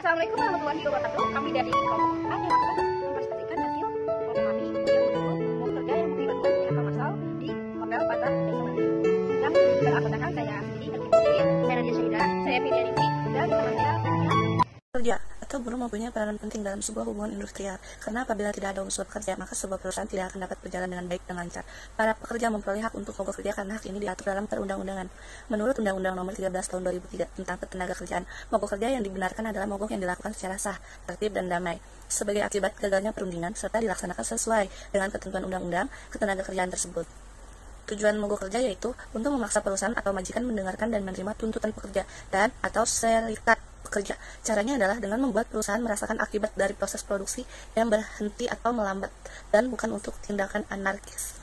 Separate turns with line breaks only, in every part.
Assalamualaikum warahmatullahi wabarakatuh. Kami dari kelompok A yang akan mempresentasikan hasil program kami yang mendukung mau kerja yang memberi bantuan PHK massal di Hotel Patra Desa Bali. Yang beranggotakan saya Siti, saya Nadia Syahida, saya Fidia Rinti, dan teman saya
Kerja atau buruh mempunyai peranan penting dalam sebuah hubungan industrial, karena apabila tidak ada unsur pekerja, maka sebuah perusahaan tidak akan dapat berjalan dengan baik dan lancar. Para pekerja memperoleh hak untuk mogok kerja karena hak ini diatur dalam perundang-undangan. Menurut Undang-Undang Nomor 13 Tahun 2003 tentang Ketenagakerjaan, mogok kerja yang dibenarkan adalah mogok yang dilakukan secara sah, tertib, dan damai, sebagai akibat gagalnya perundingan serta dilaksanakan sesuai dengan ketentuan Undang-Undang Ketenagakerjaan tersebut. Tujuan mogok kerja yaitu untuk memaksa perusahaan atau majikan mendengarkan dan menerima tuntutan pekerja dan atau serikat pekerja. Caranya adalah dengan membuat perusahaan merasakan akibat dari proses produksi yang berhenti atau melambat dan bukan untuk tindakan anarkis.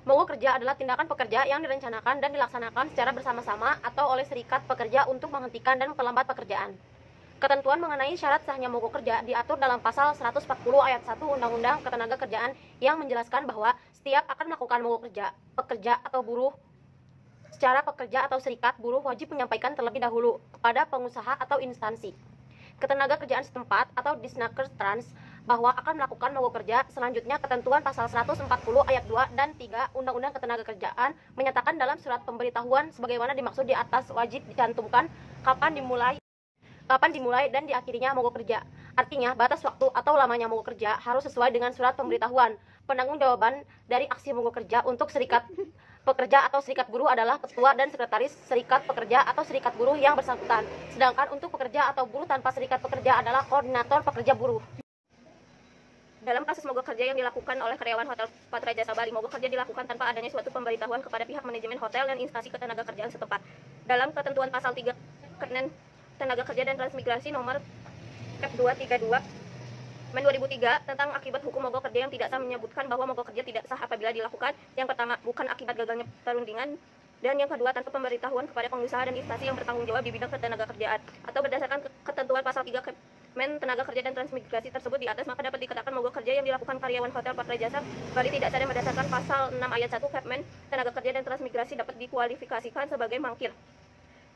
Mogok kerja adalah tindakan pekerja yang direncanakan dan dilaksanakan secara bersama-sama atau oleh serikat pekerja untuk menghentikan dan memperlambat pekerjaan. Ketentuan mengenai syarat sahnya mogok kerja diatur dalam pasal 140 ayat 1 Undang-Undang Ketenagakerjaan yang menjelaskan bahwa setiap akan melakukan mogok kerja, pekerja atau buruh secara pekerja atau serikat buruh wajib menyampaikan terlebih dahulu kepada pengusaha atau instansi ketenagakerjaan setempat atau Disnaker Trans bahwa akan melakukan mogok kerja. Selanjutnya, ketentuan pasal 140 ayat 2 dan 3 Undang-Undang Ketenagakerjaan menyatakan dalam surat pemberitahuan sebagaimana dimaksud di atas wajib dicantumkan kapan dimulai dan diakhirinya mogok kerja. Artinya, batas waktu atau lamanya mogok kerja harus sesuai dengan surat pemberitahuan. Penanggung-jawaban dari aksi mogok kerja untuk serikat pekerja atau serikat buruh adalah ketua dan sekretaris serikat pekerja atau serikat buruh yang bersangkutan. Sedangkan untuk pekerja atau buruh tanpa serikat pekerja adalah koordinator pekerja buruh. Dalam kasus mogok kerja yang dilakukan oleh karyawan Hotel Patra Jasa Bali, mogok kerja dilakukan tanpa adanya suatu pemberitahuan kepada pihak manajemen hotel dan instansi ketenagakerjaan setempat. Dalam ketentuan pasal 3 Ketenagakerjaan Tenaga Kerja dan Transmigrasi nomor F232 Men 2003 tentang akibat hukum mogok kerja yang tidak sah menyebutkan bahwa mogok kerja tidak sah apabila dilakukan yang pertama bukan akibat gagalnya perundingan, dan yang kedua tanpa pemberitahuan kepada pengusaha dan instansi yang bertanggung jawab di bidang ketenagakerjaan atau berdasarkan ketentuan pasal 3 Men Tenaga Kerja dan Transmigrasi tersebut di atas, maka dapat dikatakan mogok kerja yang dilakukan karyawan Hotel Patra Jasa Bali tidak sah dan berdasarkan pasal 6 ayat 1 Kepmen Tenaga Kerja dan Transmigrasi dapat dikualifikasikan sebagai mangkir.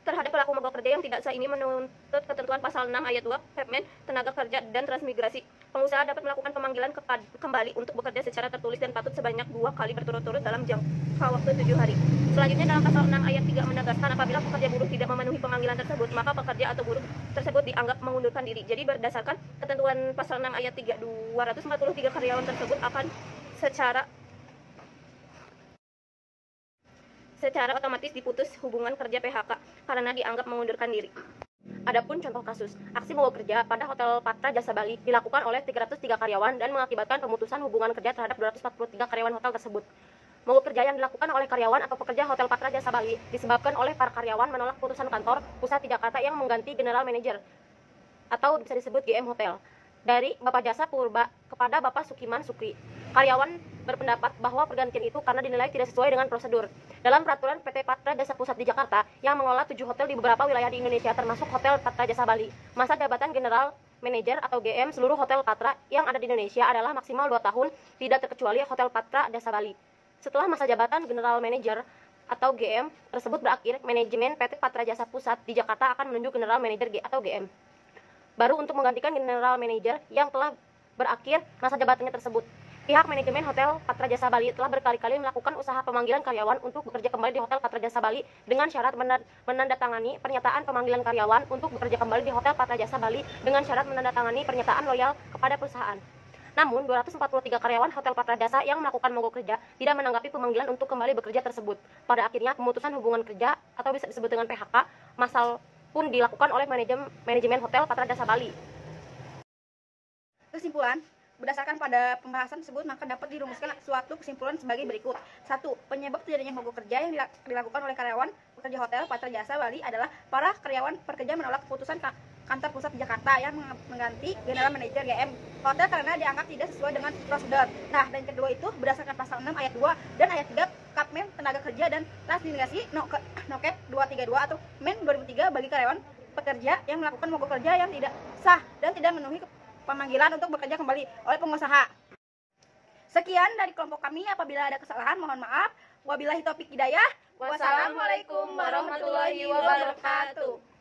Terhadap pelaku mogok kerja yang tidak sah ini menuntut ketentuan pasal 6 ayat 2 Kepmen Tenaga Kerja dan Transmigrasi. Pengusaha dapat melakukan pemanggilan kembali untuk bekerja secara tertulis dan patut sebanyak 2 kali berturut-turut dalam jangka waktu 7 hari. Selanjutnya dalam pasal 6 ayat 3 menegaskan apabila pekerja buruh tidak memenuhi pemanggilan tersebut, maka pekerja atau buruh tersebut dianggap mengundurkan diri. Jadi berdasarkan ketentuan pasal 6 ayat 3, 243 karyawan tersebut akan secara otomatis diputus hubungan kerja PHK karena dianggap mengundurkan diri. Adapun contoh kasus, aksi mogok kerja pada Hotel Patra Jasa Bali dilakukan oleh 303 karyawan dan mengakibatkan pemutusan hubungan kerja terhadap 243 karyawan hotel tersebut. Mogok kerja yang dilakukan oleh karyawan atau pekerja Hotel Patra Jasa Bali disebabkan oleh para karyawan menolak putusan kantor pusat di Jakarta yang mengganti General Manager atau bisa disebut GM Hotel dari Bapak Jasa Purba kepada Bapak Sukiman Sukri. Karyawan berpendapat bahwa pergantian itu karena dinilai tidak sesuai dengan prosedur. Dalam peraturan PT Patra Jasa Pusat di Jakarta yang mengelola 7 hotel di beberapa wilayah di Indonesia termasuk Hotel Patra Jasa Bali, masa jabatan General Manager atau GM seluruh Hotel Patra yang ada di Indonesia adalah maksimal 2 tahun, tidak terkecuali Hotel Patra Jasa Bali. Setelah masa jabatan General Manager atau GM tersebut berakhir, manajemen PT Patra Jasa Pusat di Jakarta akan menunjuk General Manager atau GM baru untuk menggantikan General Manager yang telah berakhir masa jabatannya tersebut. Pihak manajemen Hotel Patra Jasa Bali telah berkali-kali melakukan usaha pemanggilan karyawan untuk bekerja kembali di Hotel Patra Jasa Bali dengan syarat menandatangani pernyataan pemanggilan karyawan untuk bekerja kembali di Hotel Patra Jasa Bali dengan syarat menandatangani pernyataan loyal kepada perusahaan. Namun, 243 karyawan Hotel Patra Jasa yang melakukan mogok kerja tidak menanggapi pemanggilan untuk kembali bekerja tersebut. Pada akhirnya, pemutusan hubungan kerja atau bisa disebut dengan PHK massal pun dilakukan oleh manajemen Hotel Patra Jasa Bali.
Kesimpulan, berdasarkan pada pembahasan tersebut, maka dapat dirumuskan suatu kesimpulan sebagai berikut. 1. Penyebab terjadinya mogok kerja yang dilakukan oleh karyawan pekerja Hotel Patra Jasa Bali adalah para karyawan pekerja menolak keputusan kantor pusat di Jakarta yang mengganti General Manager GM Hotel karena dianggap tidak sesuai dengan prosedur. Nah, dan kedua itu berdasarkan pasal 6 ayat 2 dan ayat 3 Kepmen Tenaga Kerja dan Transmigrasi Nokep 232 atau Men 2003 bagi karyawan pekerja yang melakukan mogok kerja yang tidak sah dan tidak memenuhi pemanggilan untuk bekerja kembali oleh pengusaha. Sekian dari kelompok kami, apabila ada kesalahan mohon maaf. Wabillahi taufik hidayah.
Wassalamualaikum warahmatullahi wabarakatuh.